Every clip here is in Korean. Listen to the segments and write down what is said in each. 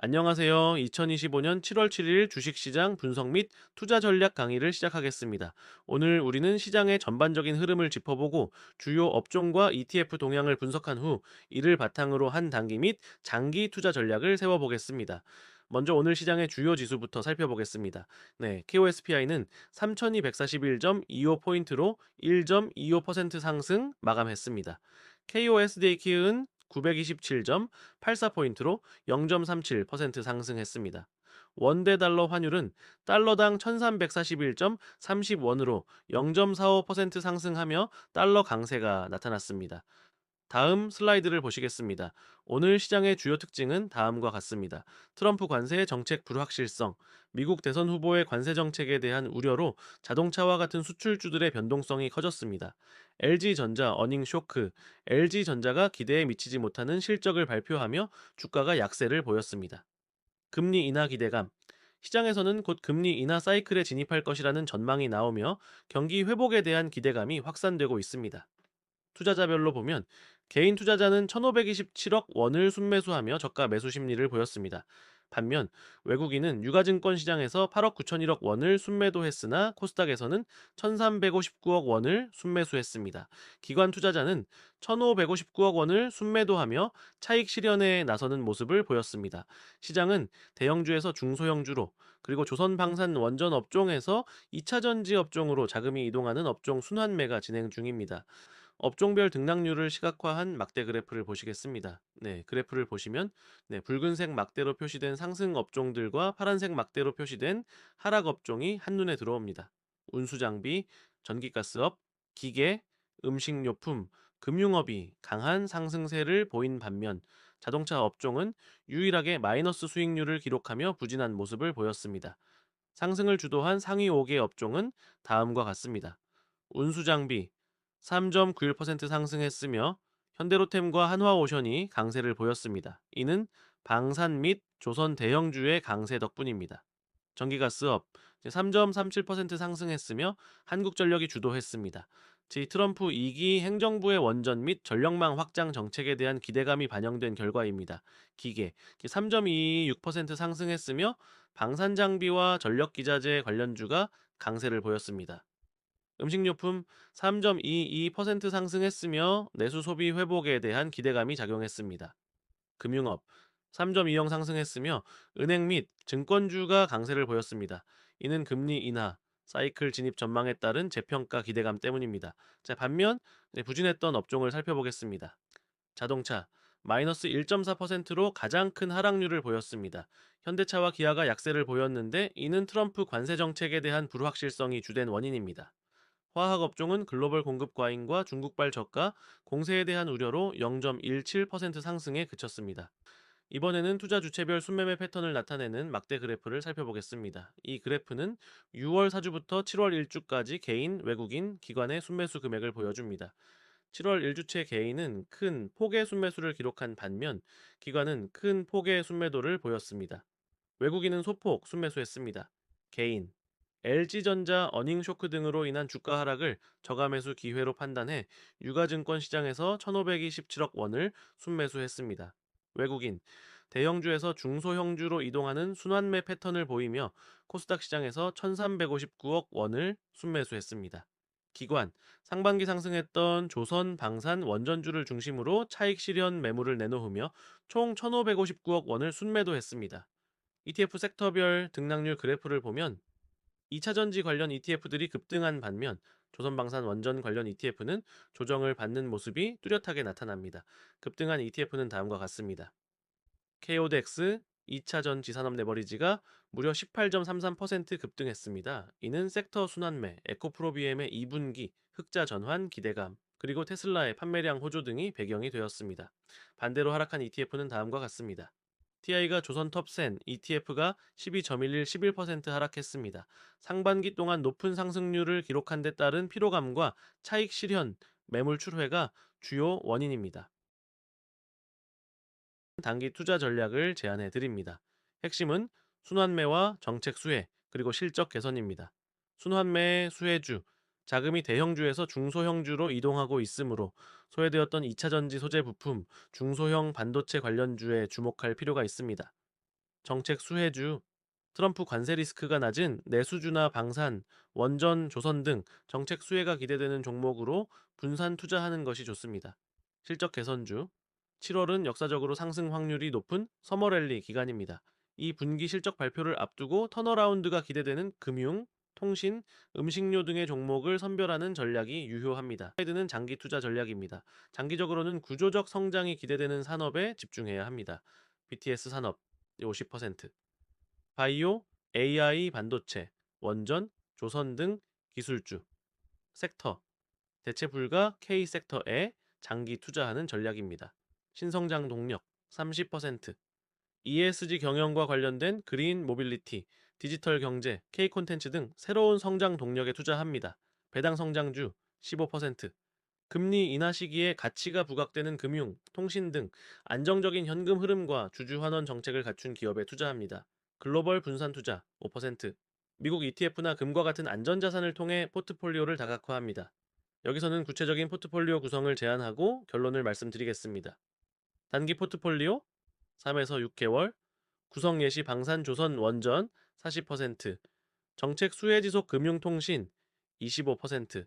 안녕하세요. 2025년 7월 7일 주식시장 분석 및 투자 전략 강의를 시작하겠습니다. 오늘 우리는 시장의 전반적인 흐름을 짚어보고 주요 업종과 ETF 동향을 분석한 후 이를 바탕으로 한 단기 및 장기 투자 전략을 세워보겠습니다. 먼저 오늘 시장의 주요 지수부터 살펴보겠습니다. 네, KOSPI는 3241.25포인트로 1.25% 상승 마감했습니다. KOSDAQ은 927.84포인트로 0.37% 상승했습니다. 원대 달러 환율은 달러당 1341.30원으로 0.45% 상승하며 달러 강세가 나타났습니다. 다음 슬라이드를 보시겠습니다. 오늘 시장의 주요 특징은 다음과 같습니다. 트럼프 관세 정책 불확실성, 미국 대선 후보의 관세 정책에 대한 우려로 자동차와 같은 수출주들의 변동성이 커졌습니다. LG전자 어닝 쇼크, LG전자가 기대에 미치지 못하는 실적을 발표하며 주가가 약세를 보였습니다. 금리 인하 기대감, 시장에서는 곧 금리 인하 사이클에 진입할 것이라는 전망이 나오며 경기 회복에 대한 기대감이 확산되고 있습니다. 투자자별로 보면 개인 투자자는 1,527억 원을 순매수하며 저가 매수 심리를 보였습니다. 반면 외국인은 유가증권 시장에서 8억 9천일억 원을 순매도했으나 코스닥에서는 1,359억 원을 순매수했습니다. 기관 투자자는 1,559억 원을 순매도하며 차익 실현에 나서는 모습을 보였습니다. 시장은 대형주에서 중소형주로 그리고 조선방산 원전 업종에서 2차전지 업종으로 자금이 이동하는 업종 순환매가 진행 중입니다. 업종별 등락률을 시각화한 막대 그래프를 보시겠습니다. 네, 그래프를 보시면 붉은색 막대로 표시된 상승 업종들과 파란색 막대로 표시된 하락 업종이 한눈에 들어옵니다. 운수장비, 전기가스업, 기계, 음식료품, 금융업이 강한 상승세를 보인 반면 자동차 업종은 유일하게 마이너스 수익률을 기록하며 부진한 모습을 보였습니다. 상승을 주도한 상위 5개 업종은 다음과 같습니다. 운수장비 3.91% 상승했으며 현대로템과 한화오션이 강세를 보였습니다. 이는 방산 및 조선 대형주의 강세 덕분입니다. 전기가스업 3.37% 상승했으며 한국전력이 주도했습니다. 트럼프 2기 행정부의 원전 및 전력망 확장 정책에 대한 기대감이 반영된 결과입니다. 기계 3.26% 상승했으며 방산장비와 전력기자재 관련주가 강세를 보였습니다. 음식료품 3.22% 상승했으며 내수 소비 회복에 대한 기대감이 작용했습니다. 금융업 3.20 상승했으며 은행 및 증권주가 강세를 보였습니다. 이는 금리 인하, 사이클 진입 전망에 따른 재평가 기대감 때문입니다. 자, 반면 부진했던 업종을 살펴보겠습니다. 자동차 마이너스 1.4%로 가장 큰 하락률을 보였습니다. 현대차와 기아가 약세를 보였는데 이는 트럼프 관세 정책에 대한 불확실성이 주된 원인입니다. 화학 업종은 글로벌 공급 과잉과 중국발 저가, 공세에 대한 우려로 0.17% 상승에 그쳤습니다. 이번에는 투자 주체별 순매매 패턴을 나타내는 막대 그래프를 살펴보겠습니다. 이 그래프는 6월 사주부터 7월 1주까지 개인, 외국인, 기관의 순매수 금액을 보여줍니다. 7월 1주체 개인은 큰 폭의 순매수를 기록한 반면 기관은 큰 폭의 순매도를 보였습니다. 외국인은 소폭 순매수했습니다. 개인, LG전자 어닝 쇼크 등으로 인한 주가 하락을 저가 매수 기회로 판단해 유가증권 시장에서 1,527억 원을 순매수했습니다. 외국인, 대형주에서 중소형주로 이동하는 순환매 패턴을 보이며 코스닥 시장에서 1,359억 원을 순매수했습니다. 기관, 상반기 상승했던 조선, 방산, 원전주를 중심으로 차익 실현 매물을 내놓으며 총 1,559억 원을 순매도했습니다. ETF 섹터별 등락률 그래프를 보면 2차전지 관련 ETF들이 급등한 반면 조선방산 원전 관련 ETF는 조정을 받는 모습이 뚜렷하게 나타납니다. 급등한 ETF는 다음과 같습니다. KODX 2차전 지산업 레버리지가 무려 18.33% 급등했습니다. 이는 섹터 순환매, 에코프로비엠의 2분기 흑자 전환 기대감, 그리고 테슬라의 판매량 호조 등이 배경이 되었습니다. 반대로 하락한 ETF는 다음과 같습니다. TI가 조선 톱센 ETF가 12.11 11% 하락했습니다. 상반기 동안 높은 상승률을 기록한 데 따른 피로감과 차익 실현, 매물 출회가 주요 원인입니다. 단기 투자 전략을 제안해 드립니다. 핵심은 순환매와 정책 수혜, 그리고 실적 개선입니다. 순환매 수혜주, 자금이 대형주에서 중소형주로 이동하고 있으므로 소외되었던 2차전지 소재 부품, 중소형 반도체 관련주에 주목할 필요가 있습니다. 정책 수혜주, 트럼프 관세 리스크가 낮은 내수주나 방산, 원전, 조선 등 정책 수혜가 기대되는 종목으로 분산 투자하는 것이 좋습니다. 실적 개선주, 7월은 역사적으로 상승 확률이 높은 서머랠리 기간입니다. 이 분기 실적 발표를 앞두고 턴어라운드가 기대되는 금융, 통신, 음식료 등의 종목을 선별하는 전략이 유효합니다. 트레이드는 장기 투자 전략입니다. 장기적으로는 구조적 성장이 기대되는 산업에 집중해야 합니다. BTS 산업 50%, 바이오, AI 반도체, 원전, 조선 등 기술주, 섹터, 대체 불가 K 섹터에 장기 투자하는 전략입니다. 신성장 동력 30%, ESG 경영과 관련된 그린 모빌리티, 디지털 경제, K 콘텐츠 등 새로운 성장 동력에 투자합니다. 배당 성장주 15%, 금리 인하 시기에 가치가 부각되는 금융, 통신 등 안정적인 현금 흐름과 주주 환원 정책을 갖춘 기업에 투자합니다. 글로벌 분산 투자 5%, 미국 ETF나 금과 같은 안전자산을 통해 포트폴리오를 다각화합니다. 여기서는 구체적인 포트폴리오 구성을 제안하고 결론을 말씀드리겠습니다. 단기 포트폴리오 3에서 6개월, 구성 예시 방산 조선 원전 40%, 정책 수혜 지속 금융통신 25%,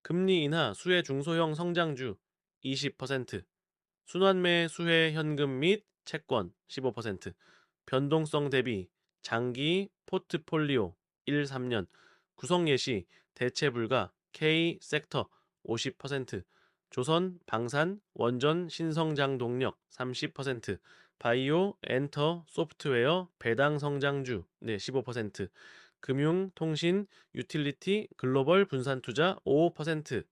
금리 인하 수혜 중소형 성장주 20%, 순환매 수혜 현금 및 채권 15%, 변동성 대비 장기 포트폴리오 1, 3년, 구성 예시 대체 불가 K 섹터 50%, 조선 방산 원전 신성장 동력 30%, 바이오 엔터 소프트웨어 배당 성장주 네 15%, 금융 통신 유틸리티 글로벌 분산 투자 5%,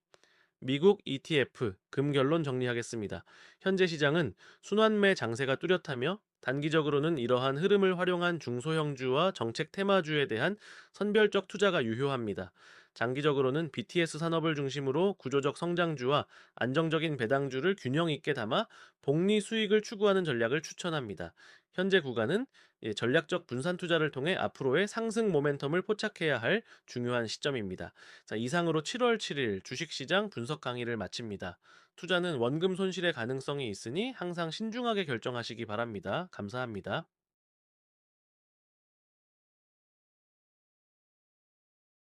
미국 ETF 금 결론 정리하겠습니다. 현재 시장은 순환매 장세가 뚜렷하며 단기적으로는 이러한 흐름을 활용한 중소형주와 정책 테마주에 대한 선별적 투자가 유효합니다. 장기적으로는 BTS 산업을 중심으로 구조적 성장주와 안정적인 배당주를 균형 있게 담아 복리 수익을 추구하는 전략을 추천합니다. 현재 구간은 전략적 분산 투자를 통해 앞으로의 상승 모멘텀을 포착해야 할 중요한 시점입니다. 자, 이상으로 7월 7일 주식시장 분석 강의를 마칩니다. 투자는 원금 손실의 가능성이 있으니 항상 신중하게 결정하시기 바랍니다. 감사합니다.